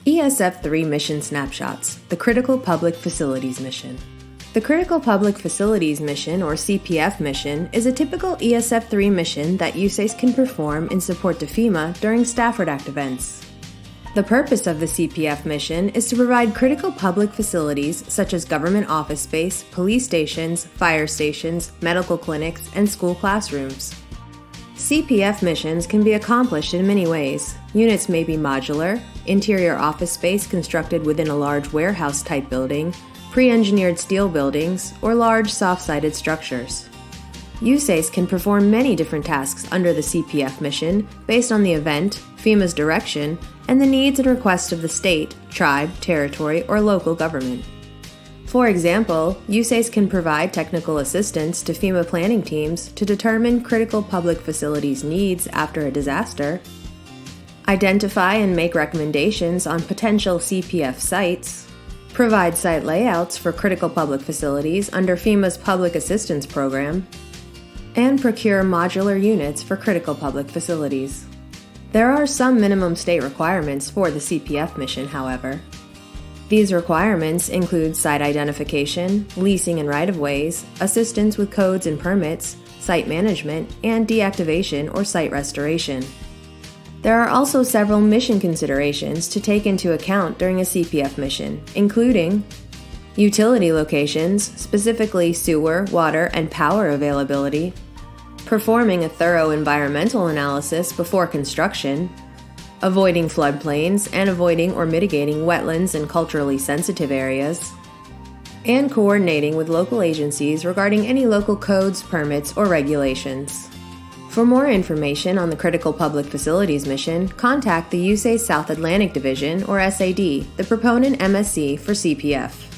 ESF-3 Mission Snapshots, the Critical Public Facilities Mission. The Critical Public Facilities Mission, or CPF mission, is a typical ESF-3 mission that USACE can perform in support to FEMA during Stafford Act events. The purpose of the CPF mission is to provide critical public facilities such as government office space, police stations, fire stations, medical clinics, and school classrooms. CPF missions can be accomplished in many ways. Units may be modular, interior office space constructed within a large warehouse-type building, pre-engineered steel buildings, or large soft-sided structures. USACE can perform many different tasks under the CPF mission based on the event, FEMA's direction, and the needs and requests of the state, tribe, territory, or local government. For example, USACE can provide technical assistance to FEMA planning teams to determine critical public facilities needs after a disaster, identify and make recommendations on potential CPF sites, provide site layouts for critical public facilities under FEMA's Public Assistance Program, and procure modular units for critical public facilities. There are some minimum state requirements for the CPF mission, however. These requirements include site identification, leasing and right-of-ways, assistance with codes and permits, site management, and deactivation or site restoration. There are also several mission considerations to take into account during a CPF mission, including utility locations, specifically sewer, water, and power availability, performing a thorough environmental analysis before construction, avoiding floodplains and avoiding or mitigating wetlands and culturally sensitive areas, and coordinating with local agencies regarding any local codes, permits, or regulations. For more information on the Critical Public Facilities Mission, contact the USACE South Atlantic Division, or SAD, the proponent MSC for CPF.